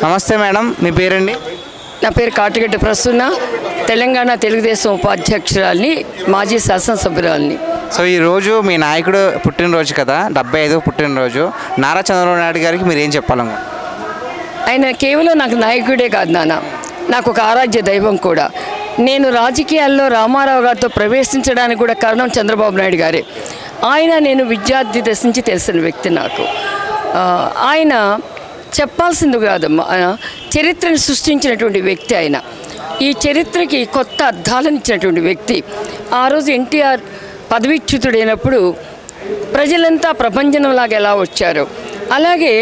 నమస్తే మేడం, మీ పేరండి? నా పేరు కాటిగడ్డ ప్రసన్న, తెలంగాణ తెలుగుదేశం ఉపాధ్యక్షురాలిని, మాజీ శాసనసభ్యురాలిని. సో ఈరోజు మీ నాయకుడు పుట్టినరోజు కదా, 75వ పుట్టినరోజు. నారా చంద్రబాబు నాయుడు గారికి మీరు ఏం చెప్పాలనుకో? ఆయన కేవలం నాకు నాయకుడే కాదు నాన్న, నాకు ఒక ఆరాధ్య దైవం కూడా. నేను రాజకీయాల్లో రామారావు గారితో ప్రవేశించడానికి కూడా కారణం చంద్రబాబు నాయుడు గారే. నేను విద్యార్థి దశ నుంచి తెలిసిన వ్యక్తి నాకు. ఆయన చెప్పాల్సింది కాదమ్మా, చరిత్రను సృష్టించినటువంటి వ్యక్తి ఆయన. ఈ చరిత్రకి కొత్త అర్థాలను ఇచ్చినటువంటి వ్యక్తి. ఆ రోజు ఎన్టీఆర్ పదవీచ్యుతుడైనప్పుడు ప్రజలంతా ప్రపంచంలాగా ఎలా వచ్చారో, అలాగే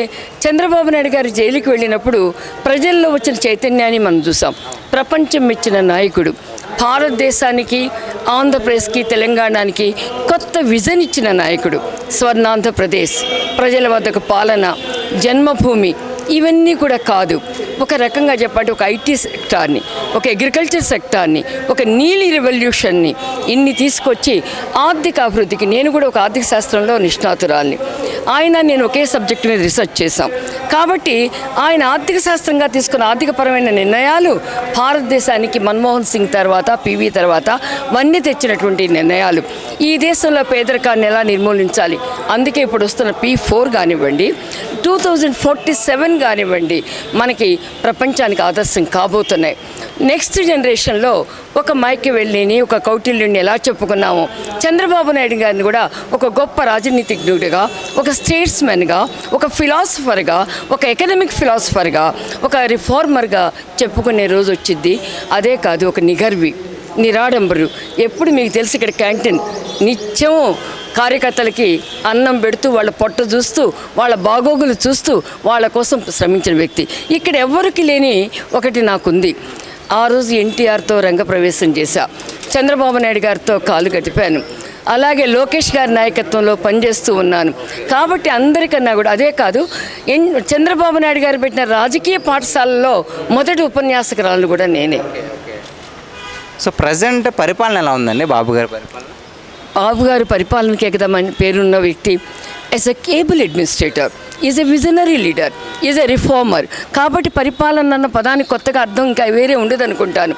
చంద్రబాబు నాయుడు గారు జైలుకి వెళ్ళినప్పుడు ప్రజల్లో వచ్చిన చైతన్యాన్ని మనం చూసాం. ప్రపంచం మెచ్చిన నాయకుడు. భారతదేశానికి, ఆంధ్రప్రదేశ్కి, తెలంగాణకి కొత్త విజన్ ఇచ్చిన నాయకుడు. స్వర్ణాంధ్రప్రదేశ్, ప్రజల వద్దకు పాలన, జన్మభూమి, ఇవన్నీ కూడా కాదు. ఒక రకంగా చెప్పండి, ఒక ఐటీ సెక్టార్ని, ఒక అగ్రికల్చర్ సెక్టార్ని, ఒక నీలి రెవల్యూషన్ని ఇన్ని తీసుకొచ్చి ఆర్థిక అభివృద్ధికి, నేను కూడా ఒక ఆర్థిక శాస్త్రంలో నిష్ణాతురాల్ని. నేను ఒకే సబ్జెక్టు మీద రీసెర్చ్ చేశాం కాబట్టి ఆయన ఆర్థిక శాస్త్రంగా తీసుకున్న ఆర్థికపరమైన నిర్ణయాలు భారతదేశానికి మన్మోహన్ సింగ్ తర్వాత, పివి తర్వాత వన్నీ తెచ్చినటువంటి నిర్ణయాలు. ఈ దేశంలో పేదరికాన్ని ఎలా నిర్మూలించాలి, అందుకే ఇప్పుడు వస్తున్న P4 కానివ్వండి, 2047 కానివ్వండి, మనకి ప్రపంచానికి ఆదర్శం కాబోతున్నాయి. నెక్స్ట్ జనరేషన్లో ఒక మైకెవెల్లిని, ఒక కౌటిల్యుని ఎలా చెప్పుకున్నామో, చంద్రబాబు నాయుడు గారిని కూడా ఒక గొప్ప రాజనీతిజ్ఞుడిగా, ఒక స్టేట్స్మెన్గా, ఒక ఫిలాసఫర్గా, ఒక ఎకనామిక్ ఫిలాసఫర్గా, ఒక రిఫార్మర్గా చెప్పుకునే రోజు వచ్చింది. అదే కాదు, ఒక నిగర్వి, నిరాడంబరు. ఎప్పుడు మీకు తెలిసి ఇక్కడ క్యాంటీన్ నిత్యం కార్యకర్తలకి అన్నం పెడుతూ, వాళ్ళ పొట్ట చూస్తూ, వాళ్ళ బాగోగులు చూస్తూ వాళ్ళ కోసం శ్రమించిన వ్యక్తి. ఇక్కడ ఎవరికి లేని ఒకటి నాకుంది. ఆ రోజు ఎన్టీఆర్తో రంగప్రవేశం చేశా, చంద్రబాబు నాయుడు గారితో కాలు గడిపాను, అలాగే లోకేష్ గారి నాయకత్వంలో పనిచేస్తూ ఉన్నాను. కాబట్టి అందరికన్నా కూడా అదే కాదు, చంద్రబాబు నాయుడు గారు పెట్టిన రాజకీయ పాఠశాలలో మొదటి ఉపన్యాసకురాలు కూడా నేనే. సో ప్రజెంట్ పరిపాలన ఎలా ఉందండి బాబు గారి పరిపాలన? బాబు గారు పరిపాలనకే కదా పేరున్న వ్యక్తి. As a cable administrator, is a visionary leader, is a reformer. కాబట్టి పరిపాలన అన్న పదానికి కొత్తగా అర్థం ఇంకా వేరే ఉండదనుకుంటాను.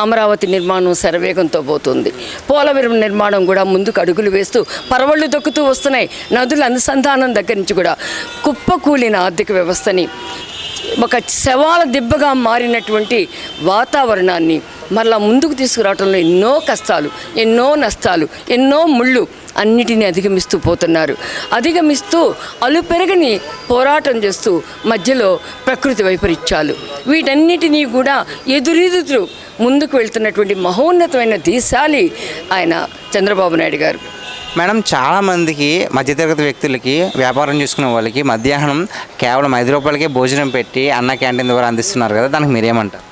అమరావతి నిర్మాణం శరవేగంతో పోతుంది. పోలవరం నిర్మాణం కూడా ముందుకు అడుగులు వేస్తూ పరవళ్ళు దొక్కుతూ వస్తున్నాయి. నదుల అనుసంధానం దగ్గర నుంచి కూడా కుప్పకూలిన ఆర్థిక వ్యవస్థని, ఒక శవాల దిబ్బగా మారినటువంటి వాతావరణాన్ని మరలా ముందుకు తీసుకురావడంలో ఎన్నో కష్టాలు, ఎన్నో నష్టాలు, ఎన్నో ముళ్ళు అన్నిటినీ అధిగమిస్తూ పోతున్నారు. అధిగమిస్తూ అలుపెరగని పోరాటం చేస్తూ మధ్యలో ప్రకృతి వైపరీత్యాలు వీటన్నిటినీ కూడా ఎదురీదుతూ ముందుకు వెళ్తున్నటువంటి మహోన్నతమైన దీశాలి ఆయన చంద్రబాబు నాయుడు గారు. మేడం, చాలామందికి మధ్యతరగతి వ్యక్తులకి, వ్యాపారం చేసుకునే వాళ్ళకి మధ్యాహ్నం కేవలం 5 రూపాయలకే భోజనం పెట్టి అన్న క్యాంటీన్ ద్వారా అందిస్తున్నారు కదా, దానికి మీరేమంటారు?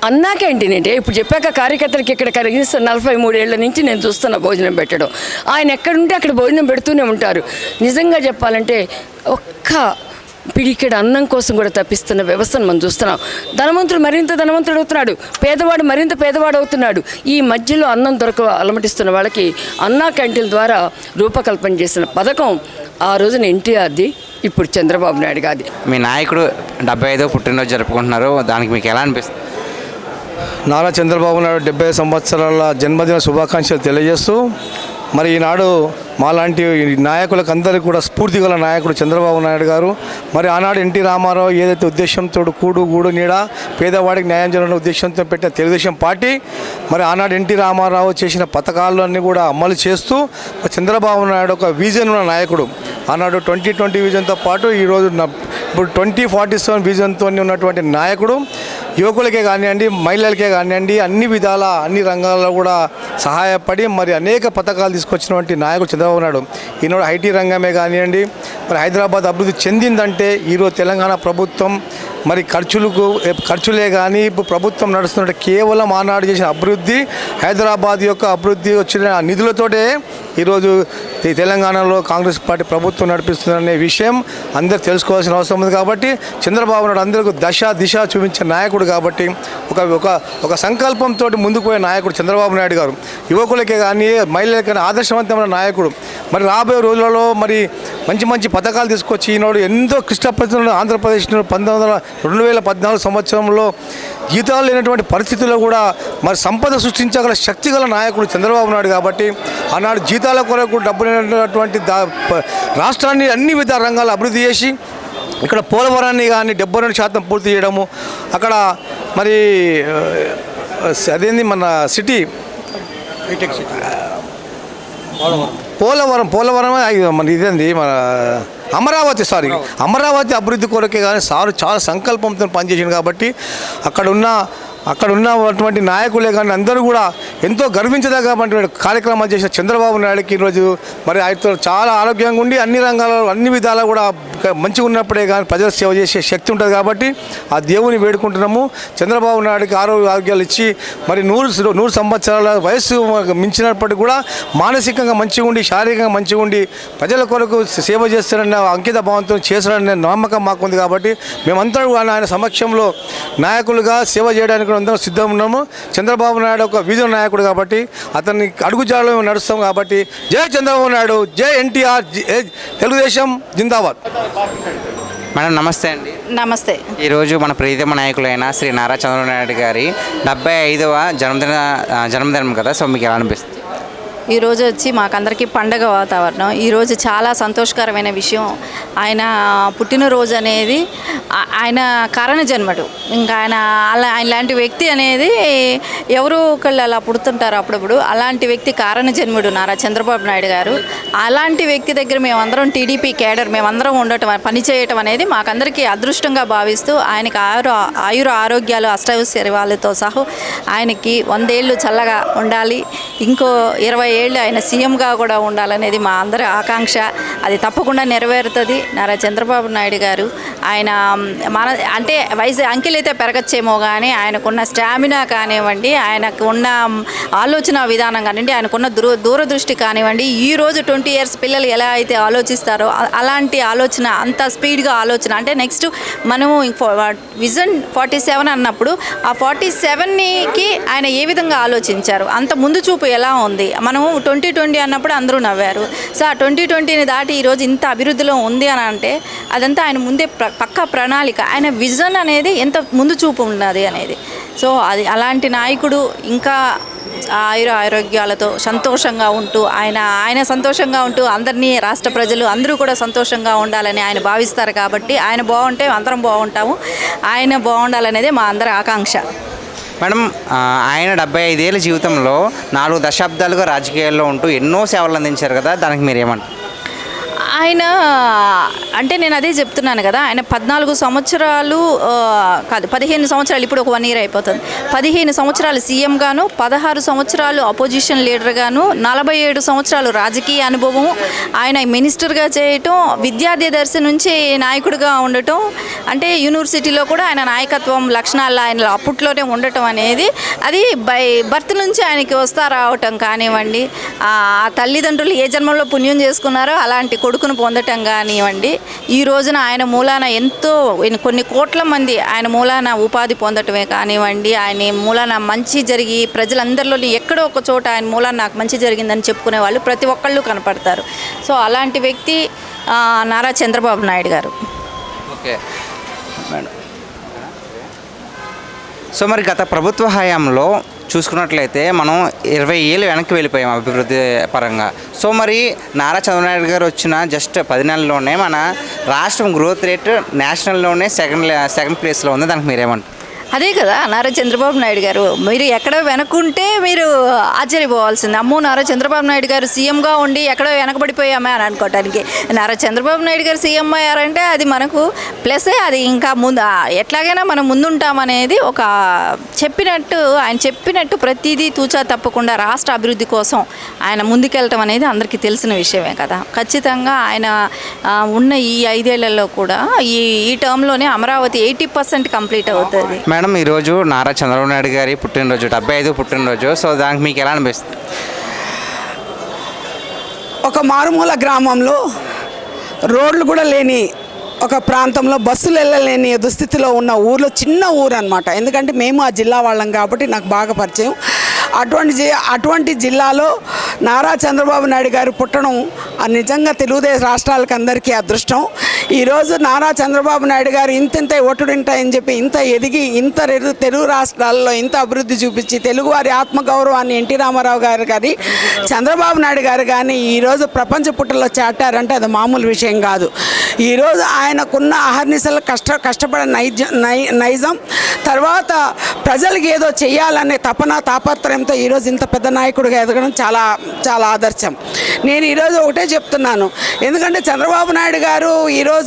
అన్నా క్యాంటీన్ అంటే ఇప్పుడు చెప్పాక కార్యకర్తలకి ఇక్కడ కనీసం 43 ఏళ్ల నుంచి నేను చూస్తున్న భోజనం పెట్టడం. ఆయన ఎక్కడుంటే అక్కడ భోజనం పెడుతూనే ఉంటారు. నిజంగా చెప్పాలంటే ఒక్క పిడికెడు అన్నం కోసం కూడా తప్పిస్తున్న వ్యవస్థను మనం చూస్తున్నాం. ధనవంతుడు మరింత ధనవంతుడు అవుతున్నాడు, పేదవాడు మరింత పేదవాడు అవుతున్నాడు. ఈ మధ్యలో అన్నం అలమటిస్తున్న వాళ్ళకి అన్నా క్యాంటీన్ ద్వారా రూపకల్పన చేసిన పథకం ఆ రోజున ఎన్టీఆర్ది, ఇప్పుడు చంద్రబాబు నాయుడు గారిది. మీ నాయకుడు 75వ పుట్టినరోజు జరుపుకుంటున్నారు, దానికి మీకు ఎలా అనిపిస్తుంది? నారా చంద్రబాబు నాయుడు 70 సంవత్సరాల జన్మదిన శుభాకాంక్షలు తెలియజేస్తూ, మరి ఈనాడు మాలాంటి నాయకులకు అందరికీ కూడా స్ఫూర్తి గల నాయకుడు చంద్రబాబు నాయుడు గారు. మరి ఆనాడు ఎన్టీ రామారావు ఏదైతే ఉద్దేశంతో కూడు గూడు నీడ పేదవాడికి న్యాయం జరగని ఉద్దేశంతో పెట్టిన తెలుగుదేశం పార్టీ, మరి ఆనాడు ఎన్టీ రామారావు చేసిన పథకాలన్నీ కూడా అమలు చేస్తూ చంద్రబాబు నాయుడు ఒక విజన్ ఉన్న నాయకుడు. ఆనాడు 2020 విజన్తో పాటు ఈరోజు ఇప్పుడు 2047 విజన్తో ఉన్నటువంటి నాయకుడు. యువకులకే కానివ్వండి, మహిళలకే కానివ్వండి, అన్ని విధాల అన్ని రంగాల్లో కూడా సహాయపడి మరి అనేక పథకాలు తీసుకొచ్చినటువంటి నాయకుడు చంద్రబాబు నాయుడు. ఈనాడు ఐటీ రంగమే కానివ్వండి, మరి హైదరాబాద్ అభివృద్ధి చెందిందంటే ఈరోజు తెలంగాణ ప్రభుత్వం మరి ఖర్చులే కానీ ఇప్పుడు ప్రభుత్వం నడుస్తున్న కేవలం ఆనాడు చేసిన అభివృద్ధి, హైదరాబాద్ యొక్క అభివృద్ధి వచ్చిన నిధులతోటే ఈరోజు తెలంగాణలో కాంగ్రెస్ పార్టీ ప్రభుత్వం నడిపిస్తుందనే విషయం అందరూ తెలుసుకోవాల్సిన అవసరం ఉంది. కాబట్టి చంద్రబాబు నాయుడు అందరికీ దిశ చూపించే నాయకుడు కాబట్టి ఒక సంకల్పంతో ముందుకు పోయే నాయకుడు చంద్రబాబు నాయుడు గారు. యువకులకే కానీ మహిళలకే కానీ ఆదర్శవంతమైన నాయకుడు. మరి రాబోయే రోజులలో మరి మంచి మంచి పథకాలు తీసుకొచ్చి ఈనాడు ఎంతో క్లిష్ట పరిస్థితుల్లో ఆంధ్రప్రదేశ్ను 2014 సంవత్సరంలో జీతాలు లేనటువంటి పరిస్థితుల్లో కూడా మరి సంపద సృష్టించగల శక్తి గల నాయకుడు చంద్రబాబు నాయుడు కాబట్టి ఆనాడు జీతాల కొరకు డబ్బు లేనటువంటి రాష్ట్రాన్ని అన్ని విధాల రంగాలు అభివృద్ధి చేసి ఇక్కడ పోలవరాన్ని కానీ 72% పూర్తి చేయడము, అక్కడ మరి అదేంది మన సిటీ పోలవరం మన ఇదేంది మన అమరావతి అభివృద్ధి కొరకే కానీ సారు చాలా సంకల్పంతో పనిచేసింది కాబట్టి అక్కడ ఉన్నటువంటి నాయకులే కానీ అందరూ కూడా ఎంతో గర్వించదగ్గటువంటి కార్యక్రమాలు చేసిన చంద్రబాబు నాయుడుకి ఈరోజు మరి ఆయనతో చాలా ఆరోగ్యంగా ఉండి అన్ని రంగాల్లో అన్ని విధాలు కూడా మంచిగా ఉన్నప్పుడే కానీ ప్రజల సేవ చేసే శక్తి ఉంటుంది కాబట్టి ఆ దేవుని వేడుకుంటున్నాము. చంద్రబాబు నాయుడుకి ఆరోగ్యాలు ఇచ్చి మరి 100 సంవత్సరాల వయస్సు మించినప్పటికీ కూడా మానసికంగా మంచిగా ఉండి శారీరకంగా మంచిగా ఉండి ప్రజల కొరకు సేవ చేస్తారన్న అంకిత భావంతో చేస్తారనే నమ్మకం మాకు ఉంది కాబట్టి మేమంతా ఆయన సమక్షంలో నాయకులుగా సేవ చేయడానికి అందరం సిద్ధం ఉన్నాము. చంద్రబాబు నాయుడు ఒక వీధి నాయకుడు కాబట్టి అతన్ని అడుగుజాడలో నడుస్తాం కాబట్టి జై చంద్రబాబు నాయుడు, జై ఎన్టీఆర్, తెలుగుదేశం జిందాబాద్. మేడం నమస్తే అండి. నమస్తే. ఈరోజు మన ప్రియతమ నాయకులైన శ్రీ నారా చంద్రబాబు నాయుడు గారి 75వ జన్మదినం కదా, సో మీకు ఎలా అనిపిస్తుంది? ఈరోజు వచ్చి మాకందరికీ పండగ వాతావరణం. ఈరోజు చాలా సంతోషకరమైన విషయం. ఆయన పుట్టినరోజు అనేది ఆయన కారణ జన్మడు. ఇంకా ఆయన లాంటి వ్యక్తి అనేది ఎవరు ఒకళ్ళు అలా పుడుతుంటారు అప్పుడప్పుడు. అలాంటి వ్యక్తి కారణ జన్ముడు నారా చంద్రబాబు నాయుడు గారు. అలాంటి వ్యక్తి దగ్గర మేమందరం టీడీపీ కేడర్ మేమందరం ఉండటం పనిచేయటం అనేది మాకందరికీ అదృష్టంగా భావిస్తూ ఆయనకి ఆయుర ఆరోగ్యాలు అష్టైశ్వర్యాలతో సహా ఆయనకి 100 ఏళ్ళు చల్లగా ఉండాలి, ఇంకో 20 ఏళ్ళు ఆయన సీఎంగా కూడా ఉండాలనేది మా అందరి ఆకాంక్ష. అది తప్పకుండా నెరవేరుతుంది. నారా చంద్రబాబు నాయుడు గారు ఆయన అంటే వయసు అంకెలైతే పెరగచ్చేమో కానీ ఆయనకున్న స్టామినా కానివ్వండి, ఆయనకు ఉన్న ఆలోచన విధానం కానివ్వండి, ఆయనకున్న దూరదృష్టి కానివ్వండి, ఈరోజు 20 ఇయర్స్ పిల్లలు ఎలా అయితే ఆలోచిస్తారో అలాంటి ఆలోచన, అంత స్పీడ్గా ఆలోచన. అంటే నెక్స్ట్ మనము విజన్ 47 అన్నప్పుడు ఆ 47కి ఆయన ఏ విధంగా ఆలోచించారు, అంత ముందు చూపు ఎలా ఉంది. మనము 2020 అన్నప్పుడు అందరూ నవ్వారు. సో ఆ 2020ని దాటి ఈరోజు ఇంత అభివృద్ధిలో ఉంది అని అంటే అదంతా ఆయన ముందే పక్కా ప్రణాళిక, ఆయన విజన్ అనేది ఎంత ముందు చూపు ఉన్నది అనేది. సో అది అలాంటి నాయకుడు ఇంకా ఆరోగ్యాలతో సంతోషంగా ఉంటూ ఆయన సంతోషంగా ఉంటూ అందరినీ రాష్ట్ర ప్రజలు అందరూ కూడా సంతోషంగా ఉండాలని ఆయన భావిస్తారు కాబట్టి ఆయన బాగుంటే అందరం బాగుంటాము. ఆయన బాగుండాలనేదే మా అందరి ఆకాంక్ష. మేడం, ఆయన 75 ఏళ్ళ జీవితంలో 4 దశాబ్దాలుగా రాజకీయాల్లో ఉంటూ ఎన్నో సేవలు అందించారు కదా, దానికి మీరు ఏమంటారు? ఆయన అంటే నేను అదే చెప్తున్నాను కదా, ఆయన 14 సంవత్సరాలు కాదు 15 సంవత్సరాలు, ఇప్పుడు ఒక 1 ఇయర్ అయిపోతుంది. 15 సంవత్సరాలు సీఎం గాను, 16 సంవత్సరాలు అపోజిషన్ లీడర్ గాను, 47 సంవత్సరాలు రాజకీయ అనుభవం, ఆయన మినిస్టర్గా చేయటం, విద్యార్థి దశ నుంచి నాయకుడిగా ఉండటం, అంటే యూనివర్సిటీలో కూడా ఆయన నాయకత్వం లక్షణాలు ఆయన అప్పట్లోనే ఉండటం అనేది అది బై బర్త్ నుంచి ఆయనకి రావటం కానివ్వండి, ఆ తల్లిదండ్రులు ఏ జన్మలో పుణ్యం చేసుకున్నారో అలాంటి కొడుకును పొందటం కానివ్వండి, ఈ రోజున ఆయన మూలాన ఎంతో కొన్ని కోట్ల మంది ఆయన మూలాన ఉపాధి పొందటమే కానివ్వండి, ఆయన మూలాన మంచి జరిగి ప్రజలందరిలోని ఎక్కడో ఒక చోట ఆయన మూలాన నాకు మంచి జరిగిందని చెప్పుకునే వాళ్ళు ప్రతి ఒక్కళ్ళు కనపడతారు. సో అలాంటి వ్యక్తి నారా చంద్రబాబు నాయుడు గారు. Okay madam. సో మరి గత ప్రభుత్వ హయాంలో చూసుకున్నట్లయితే మనం 20 ఏళ్ళు వెనక్కి వెళ్ళిపోయాం అభివృద్ధి పరంగా. సో మరి నారా చంద్రబాబు నాయుడు గారు వచ్చిన జస్ట్ 10 నెలల్లోనే మన రాష్ట్రం గ్రోత్ రేట్ నేషనల్లోనే సెకండ్ ప్లేస్లో ఉంది. దానికి మీరేమంటారు? అదే కదా నారా చంద్రబాబు నాయుడు గారు. మీరు ఎక్కడో వెనకుంటే మీరు ఆశ్చర్యపోవాల్సింది. అమ్మో నారా చంద్రబాబు నాయుడు గారు సీఎంగా ఉండి ఎక్కడో వెనకబడిపోయామే అని అనుకోవటానికి. నారా చంద్రబాబు నాయుడు గారు సీఎం అయ్యారంటే అది మనకు ప్లసే. అది ఇంకా ముందు ఎట్లాగైనా మనం ముందుంటామనేది ఒక ఆయన చెప్పినట్టు ప్రతిదీ తూచా తప్పకుండా రాష్ట్ర అభివృద్ధి కోసం ఆయన ముందుకెళ్ళటం అనేది అందరికీ తెలిసిన విషయమే కదా. ఖచ్చితంగా ఆయన ఉన్న ఈ 5 ఏళ్లలో కూడా ఈ టర్మ్లోనే అమరావతి 80% కంప్లీట్ అవుతుంది. మేడం, ఈరోజు నారా చంద్రబాబు నాయుడు గారి పుట్టినరోజు, 75 పుట్టినరోజు. సో దానికి మీకు ఎలా అనిపిస్తుంది? ఒక మారుమూల గ్రామంలో రోడ్లు కూడా లేని ఒక ప్రాంతంలో బస్సులు వెళ్ళలేని దుస్థితిలో ఉన్న ఊర్లో, చిన్న ఊరు అనమాట. ఎందుకంటే మేము ఆ జిల్లా వాళ్ళం కాబట్టి నాకు బాగా పరిచయం. అటువంటి జిల్లాలో నారా చంద్రబాబు నాయుడు గారు పుట్టడం నిజంగా తెలుగుదేశం రాష్ట్రాలకు అందరికీ అదృష్టం. ఈరోజు నారా చంద్రబాబు నాయుడు గారు ఇంత ఒట్టుడింటాయని చెప్పి ఇంత ఎదిగి ఇంత తెలుగు రాష్ట్రాల్లో ఇంత అభివృద్ధి చూపించి తెలుగువారి ఆత్మగౌరవాన్ని ఎన్టీ రామారావు గారు కానీ చంద్రబాబు నాయుడు గారు కానీ ఈరోజు ప్రపంచ పుట్టలో చాటారంటే అది మామూలు విషయం కాదు. ఈరోజు ఆయనకున్న అహర్నిశలు కష్టపడే నైజం, తర్వాత ప్రజలకి ఏదో చేయాలనే తాపత్రయంతో ఈరోజు ఇంత పెద్ద నాయకుడిగా ఎదగడం చాలా చాలా ఆదర్శం. నేను ఈరోజు ఒకటే చెప్తున్నాను, ఎందుకంటే చంద్రబాబు నాయుడు గారు ఈరోజు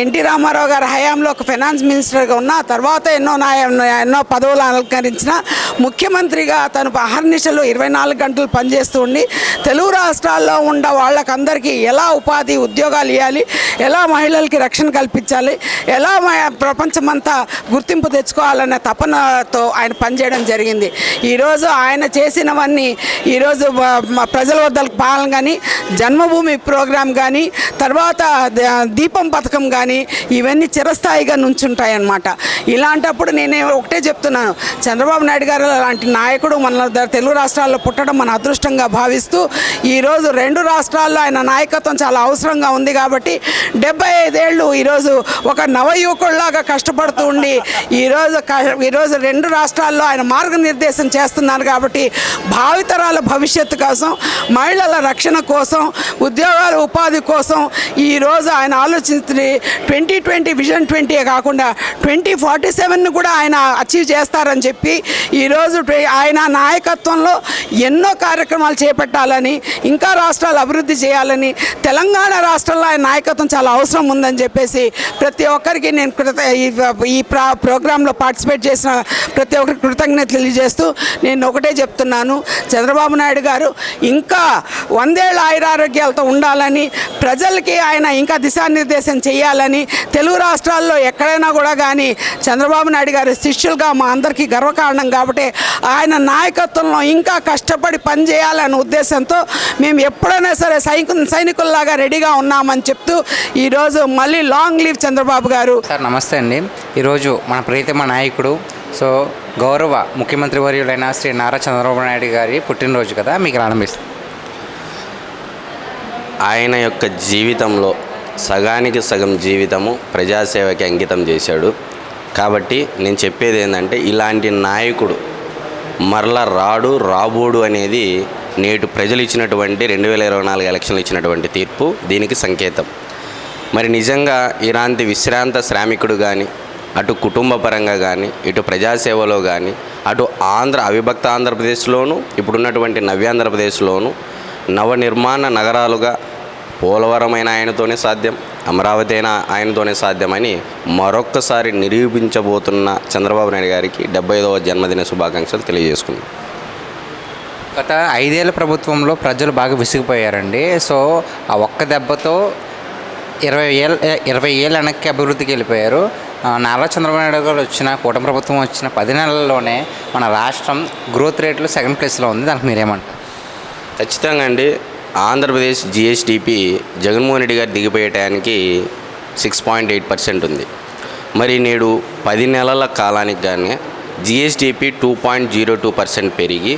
ఎన్టీ రామారావు గారి హయాంలో ఒక ఫైనాన్స్ మినిస్టర్గా ఉన్న తర్వాత ఎన్నో పదవులు అలంకరించిన ముఖ్యమంత్రిగా తను అహర్నిశలు 24 గంటలు పనిచేస్తూ ఉండి తెలుగు రాష్ట్రాల్లో ఉన్న వాళ్ళకందరికీ ఎలా ఉపాధి ఉద్యోగాలు ఇవ్వాలి, ఎలా మహిళలకి రక్షణ కల్పించాలి, ఎలా ప్రపంచమంతా గుర్తింపు తెచ్చుకోవాలనే తపనతో ఆయన పనిచేయడం జరిగింది. ఈరోజు ఆయన చేసినవన్నీ ఈరోజు ప్రజల వద్దకు పాలన కానీ, జన్మభూమి ప్రోగ్రాం కానీ, తర్వాత దీపం పథకం కానీ ఇవన్నీ చిరస్థాయిగా నుంచుంటాయన్నమాట. ఇలాంటప్పుడు నేను ఒకటే చెప్తున్నాను, చంద్రబాబు నాయుడు గారు లాంటి నాయకుడు మన తెలుగు రాష్ట్రాల్లో పుట్టడం మన అదృష్టంగా భావిస్తూ ఈరోజు 2 రాష్ట్రాల్లో ఆయన నాయకత్వం చాలా అవసరంగా ఉంది కాబట్టి 75 ఏళ్ళు ఈరోజు ఒక నవయువకుల్లాగా కష్టపడుతూ ఉండి ఈరోజు 2 రాష్ట్రాల్లో ఆయన మార్గనిర్దేశం చేస్తున్నారు కాబట్టి భావితరాల భవిష్యత్తు కోసం, మహిళల రక్షణ కోసం, ఉద్యోగాల ఉపాధి కోసం ఈరోజు ఆయన ఆలోచించి 2020 విజన్ 20 కాకుండా 2047 కూడా ఆయన అచీవ్ చేస్తారని చెప్పి ఈరోజు ఆయన నాయకత్వంలో ఎన్నో కార్యక్రమాలు చేపట్టాలని, ఇంకా రాష్ట్రాలు అభివృద్ధి చేయాలని, తెలంగాణ రాష్ట్రంలో ఆయన నాయకత్వం చాలా అవసరం ఉందని చెప్పేసి ప్రతి ఒక్కరికి నేను ఈ ప్రోగ్రాంలో పార్టిసిపేట్ చేసిన ప్రతి ఒక్కరికి కృతజ్ఞతలు తెలియజేస్తూ నేను ఒకటే చెప్తున్నాను, చంద్రబాబు నాయుడు గారు ఇంకా 100 ఏళ్ళ ఆయురారోగ్యాలతో ఉండాలని, ప్రజలకి ఆయన ఇంకా దిశానిర్దేశం చేయాలని, తెలుగు రాష్ట్రాల్లో ఎక్కడైనా కూడా కానీ చంద్రబాబు నాయుడు గారి శిష్యులుగా మా అందరికీ గర్వకారణం కాబట్టి ఆయన నాయకత్వంలో ఇంకా కష్టపడి పనిచేయాలనే ఉద్దేశంతో మేము ఎప్పుడైనా సరే సైనికుల్లాగా రెడీగా ఉన్నామని చెప్తూ ఈరోజు మళ్ళీ లాంగ్ లీవ్ చంద్రబాబు గారు. సార్ నమస్తే అండి. ఈరోజు మన ప్రీతమ నాయకుడు గౌరవ ముఖ్యమంత్రి వర్యులైన శ్రీ నారా చంద్రబాబు నాయుడు గారి పుట్టినరోజు కదా, మీకు ఆనందిస్తుంది. ఆయన యొక్క జీవితంలో సగానికి సగం జీవితము ప్రజాసేవకి అంకితం చేశాడు. కాబట్టి నేను చెప్పేది ఏంటంటే ఇలాంటి నాయకుడు మరలా రాబోడు అనేది నేటి ప్రజలు ఇచ్చినటువంటి 2024 ఎలక్షన్లు ఇచ్చినటువంటి తీర్పు దీనికి సంకేతం. మరి నిజంగా ఇలాంటి విశ్రాంత శ్రామికుడు కానీ, అటు కుటుంబ పరంగా కానీ, ఇటు ప్రజాసేవలో కానీ, అటు అవిభక్త ఆంధ్రప్రదేశ్లోను ఇప్పుడున్నటువంటి నవ్యాంధ్రప్రదేశ్లోను నవనిర్మాణ నగరాలుగా పోలవరం అయినా ఆయనతోనే సాధ్యం, అమరావతి అయినా ఆయనతోనే సాధ్యమని మరొక్కసారి నిరూపించబోతున్న చంద్రబాబు నాయుడు గారికి 75వ జన్మదిన శుభాకాంక్షలు తెలియజేసుకున్నాం. గత 5 ఏళ్ల ప్రభుత్వంలో ప్రజలు బాగా విసిగిపోయారండి. ఆ ఒక్క దెబ్బతో 20 ఏళ్ళు వెనక్కి అభివృద్ధికి వెళ్ళిపోయారు. నారా చంద్రబాబు నాయుడు గారు వచ్చిన కూటమి ప్రభుత్వం వచ్చిన 10 నెలల్లోనే మన రాష్ట్రం గ్రోత్ రేట్లో 2nd ప్లేస్లో ఉంది. దానికి మీరేమంటారు? ఖచ్చితంగా అండి. ఆంధ్రప్రదేశ్ జిఎస్డిపి జగన్మోహన్ రెడ్డి గారు దిగిపోయే టయానికి 6.8% ఉంది. మరి నేడు 10 నెలల కాలానికి కానీ జిఎస్డిపి 2.02% పెరిగి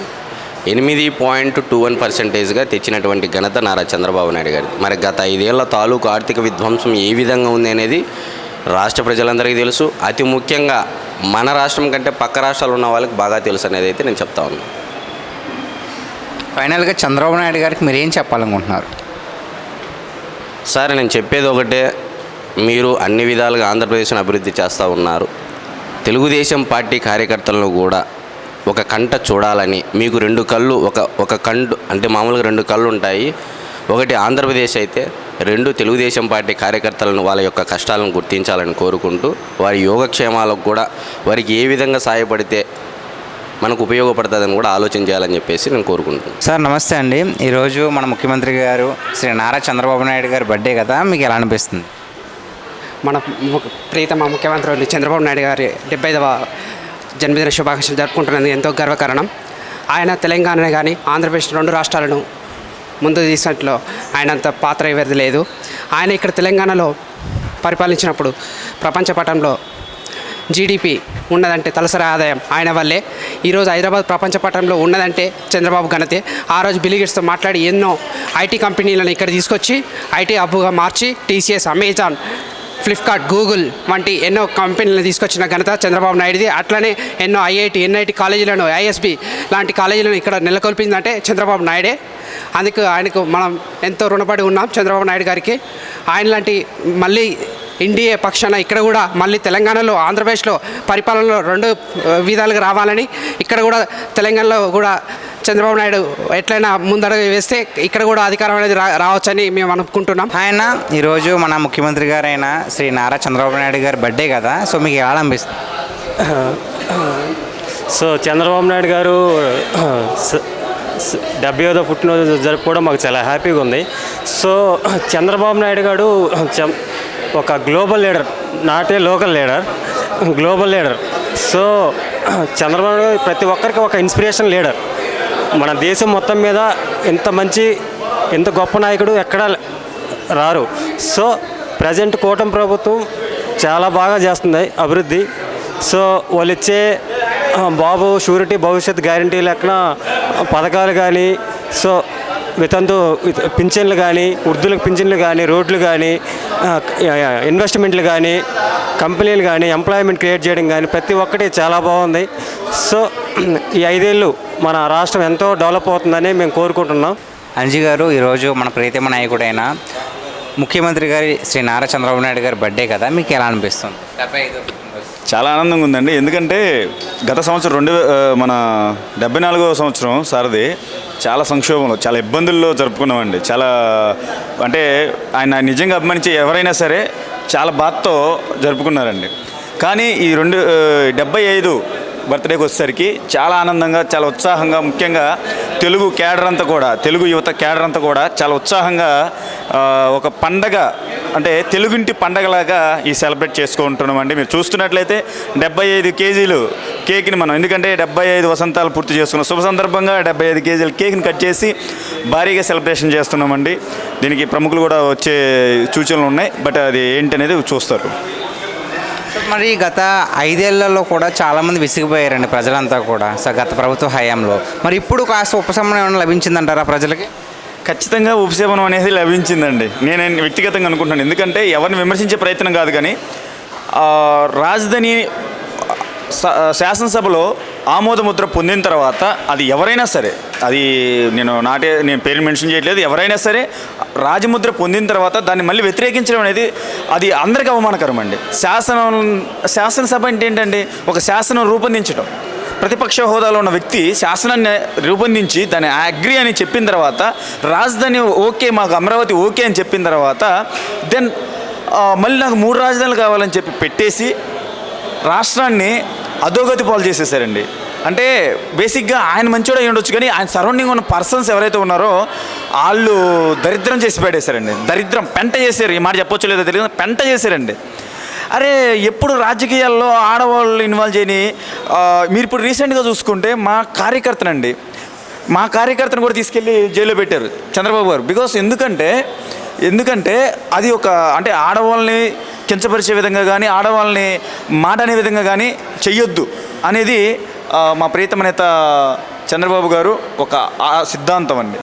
8.21%గా తెచ్చినటువంటి ఘనత నారా చంద్రబాబు నాయుడు గారి. మరి గత 5 ఏళ్ల తాలూకు ఆర్థిక విధ్వంసం ఏ విధంగా ఉంది అనేది రాష్ట్ర ప్రజలందరికీ తెలుసు. అతి ముఖ్యంగా మన రాష్ట్రం కంటే పక్క రాష్ట్రాలు ఉన్న వాళ్ళకి బాగా తెలుసు అనేది అయితే నేను చెప్తా ఉన్నాను. ఫైనల్గా చంద్రబాబు నాయుడు గారికి మీరు ఏం చెప్పాలనుకుంటున్నారు? సార్ నేను చెప్పేది ఒకటే, మీరు అన్ని విధాలుగా ఆంధ్రప్రదేశ్ను అభివృద్ధి చేస్తూ ఉన్నారు. తెలుగుదేశం పార్టీ కార్యకర్తలను కూడా ఒక కంట చూడాలని మీకు 2 కళ్ళు ఒక కండు అంటే మామూలుగా 2 కళ్ళు ఉంటాయి. ఒకటి ఆంధ్రప్రదేశ్ అయితే 2 తెలుగుదేశం పార్టీ కార్యకర్తలను వాళ్ళ యొక్క కష్టాలను గుర్తించాలని కోరుకుంటూ వారి యోగక్షేమాలకు కూడా వారికి ఏ విధంగా సహాయపడితే మనకు ఉపయోగపడుతుందని కూడా ఆలోచన చేయాలని చెప్పేసి నేను కోరుకుంటున్నాను. సార్ నమస్తే అండి. ఈరోజు మన ముఖ్యమంత్రి గారు శ్రీ నారా చంద్రబాబు నాయుడు గారి బర్త్డే కదా, మీకు ఎలా అనిపిస్తుంది? మన ప్రీతమ ముఖ్యమంత్రి చంద్రబాబు నాయుడు గారి 75వ జన్మదిన శుభాకాంక్షలు జరుపుకుంటున్నది ఎంతో గర్వకారణం. ఆయన తెలంగాణ కానీ ఆంధ్రప్రదేశ్ 2 రాష్ట్రాలను ముందు తీసినట్లో ఆయనంత పాత్ర ఎవరిది లేదు. ఆయన ఇక్కడ తెలంగాణలో పరిపాలించినప్పుడు ప్రపంచ పటంలో జీడిపి ఉన్నదంటే తలసరి ఆదాయం ఆయన వల్లే. ఈరోజు హైదరాబాద్ ప్రపంచ పటంలో ఉన్నదంటే చంద్రబాబు ఘనతే. ఆ రోజు బిల్ గేట్స్తో మాట్లాడి ఎన్నో ఐటీ కంపెనీలను ఇక్కడ తీసుకొచ్చి ఐటీ హబ్గా మార్చి టీసీఎస్, అమెజాన్, ఫ్లిప్కార్ట్, గూగుల్ వంటి ఎన్నో కంపెనీలను తీసుకొచ్చిన ఘనత చంద్రబాబు నాయుడుది. అట్లనే ఎన్నో ఐఐటి, ఎన్ఐటి కాలేజీలను, ఐఎస్బి లాంటి కాలేజీలను ఇక్కడ నెలకొల్పిందంటే చంద్రబాబు నాయుడే. అందుకు ఆయనకు మనం ఎంతో రుణపడి ఉన్నాం చంద్రబాబు నాయుడు గారికి. ఆయన లాంటి మళ్ళీ ఎన్డీఏ పక్షాన ఇక్కడ కూడా మళ్ళీ తెలంగాణలో, ఆంధ్రప్రదేశ్లో పరిపాలనలో రెండు విధాలుగా రావాలని, ఇక్కడ కూడా తెలంగాణలో కూడా చంద్రబాబు నాయుడు ఎట్లయినా ముందడుగు వేస్తే ఇక్కడ కూడా అధికారం అనేది రావచ్చని మేము అనుకుంటున్నాం. ఆయన ఈరోజు మన ముఖ్యమంత్రి గారైన శ్రీ నారా చంద్రబాబు నాయుడు గారి బర్త్డే కదా, సో మీకు ఎలా అనిపిస్తుంది? సో చంద్రబాబు నాయుడు గారు 70వ పుట్టినరోజు జరుపుకోవడం మాకు చాలా హ్యాపీగా ఉంది. సో చంద్రబాబు నాయుడు గారు ఒక global leader, not a local leader, global leader. So Chandrababu Naidu ప్రతి ఒక్కరికి ఒక ఇన్స్పిరేషన్ లీడర్. మన దేశం మొత్తం మీద ఎంత గొప్ప నాయకుడు ఎక్కడా రారు. సో ప్రజెంట్ కూటమి ప్రభుత్వం చాలా బాగా చేస్తుంది అభివృద్ధి. సో వాళ్ళు ఇచ్చే బాబు షూరిటీ భవిష్యత్ గ్యారంటీ లెక్కన పథకాలు కానీ, సో వితంతు పింఛన్లు కానీ, వృద్ధులకు పింఛన్లు కానీ, రోడ్లు కానీ, ఇన్వెస్ట్మెంట్లు కానీ, కంపెనీలు కానీ, ఎంప్లాయ్మెంట్ క్రియేట్ చేయడం కానీ ప్రతి ఒక్కటి చాలా బాగుంది. సో ఈ 5 ఏళ్ళు మన రాష్ట్రం ఎంతో డెవలప్ అవుతుందని మేము కోరుకుంటున్నాం. అంజీ గారు, ఈరోజు మన ప్రీతమ నాయకుడైన ముఖ్యమంత్రి గారి శ్రీ నారా చంద్రబాబు నాయుడు గారి బర్త్డే కదా, మీకు ఎలా అనిపిస్తుంది? చాలా ఆనందంగా ఉందండి. ఎందుకంటే గత సంవత్సరం మన 74వ సంవత్సరం సారది చాలా సంక్షోభంలో, చాలా ఇబ్బందుల్లో జరుపుకున్నామండి. చాలా అంటే ఆయన నిజంగా అభిమానించే ఎవరైనా సరే చాలా బాధతో జరుపుకున్నారండి. కానీ ఈ 75 బర్త్డేకి వచ్చేసరికి చాలా ఆనందంగా, చాలా ఉత్సాహంగా, ముఖ్యంగా తెలుగు క్యాడర్ అంతా కూడా, తెలుగు యువత క్యాడర్ అంతా కూడా చాలా ఉత్సాహంగా ఒక పండగ, అంటే తెలుగుంటి పండగలాగా ఈ సెలబ్రేట్ చేసుకుంటున్నామండి. మీరు చూస్తున్నట్లయితే 75 కేజీలు కేక్ని మనం, ఎందుకంటే 75 వసంతాలు పూర్తి చేసుకున్నాం శుభ సందర్భంగా 75 కేజీల కేక్ని కట్ చేసి భారీగా సెలబ్రేషన్ చేస్తున్నామండి. దీనికి ప్రముఖులు కూడా వచ్చే సూచనలు ఉన్నాయి, బట్ అది ఏంటనేది చూస్తారు. మరి గత 5 ఏళ్లలో కూడా చాలామంది విసిగిపోయారండి ప్రజలంతా కూడా, గత ప్రభుత్వ హయాంలో. మరి ఇప్పుడు కాస్త ఉపశమనం ఏమైనా లభించిందంటారా ప్రజలకి? ఖచ్చితంగా ఉపశమనం అనేది లభించిందండి, నేను వ్యక్తిగతంగా అనుకుంటున్నాను. ఎందుకంటే ఎవరిని విమర్శించే ప్రయత్నం కాదు, కానీ రాజధాని శాసనసభలో ఆమోదముద్ర పొందిన తర్వాత అది ఎవరైనా సరే, అది నేను పేరు మెన్షన్ చేయట్లేదు, ఎవరైనా సరే రాజముద్ర పొందిన తర్వాత దాన్ని మళ్ళీ వ్యతిరేకించడం అనేది అది అందరికీ అవమానకరం అండి. శాసనసభ అంటే ఏంటండి? ఒక శాసనం రూపొందించడం. ప్రతిపక్ష హోదాలో ఉన్న వ్యక్తి శాసనాన్ని రూపొందించి దాన్ని అగ్రి అని చెప్పిన తర్వాత, రాజధాని ఓకే, మాకు అమరావతి ఓకే అని చెప్పిన తర్వాత, దెన్ మళ్ళీ నాకు 3 రాజధానులు కావాలని చెప్పి పెట్టేసి రాష్ట్రాన్ని అధోగతి పాలు చేసేసారండి. అంటే బేసిక్గా ఆయన మంచోడు అయి ఉండొచ్చు, కానీ ఆయన సరౌండింగ్ ఉన్న పర్సన్స్ ఎవరైతే ఉన్నారో వాళ్ళు దరిద్రం చేసి పెట్టేశారండి. దరిద్రం పెంట చేశారు. ఈ మాట చెప్పొచ్చు లేదో తెలియదు, పెంట చేశారండి. అరే ఎప్పుడు రాజకీయాల్లో ఆడవాళ్ళు ఇన్వాల్వ్ చేయని, మీరు ఇప్పుడు రీసెంట్గా చూసుకుంటే మా కార్యకర్తను కూడా తీసుకెళ్ళి జైల్లో పెట్టారు చంద్రబాబు గారు. బికాస్ ఎందుకంటే అది ఒక, అంటే ఆడవాళ్ళని కించపరిచే విధంగా కానీ, ఆడవాళ్ళని మాట అనే విధంగా కానీ చెయ్యొద్దు అనేది మా ప్రీతమ నేత చంద్రబాబు గారు ఒక సిద్ధాంతం అండి.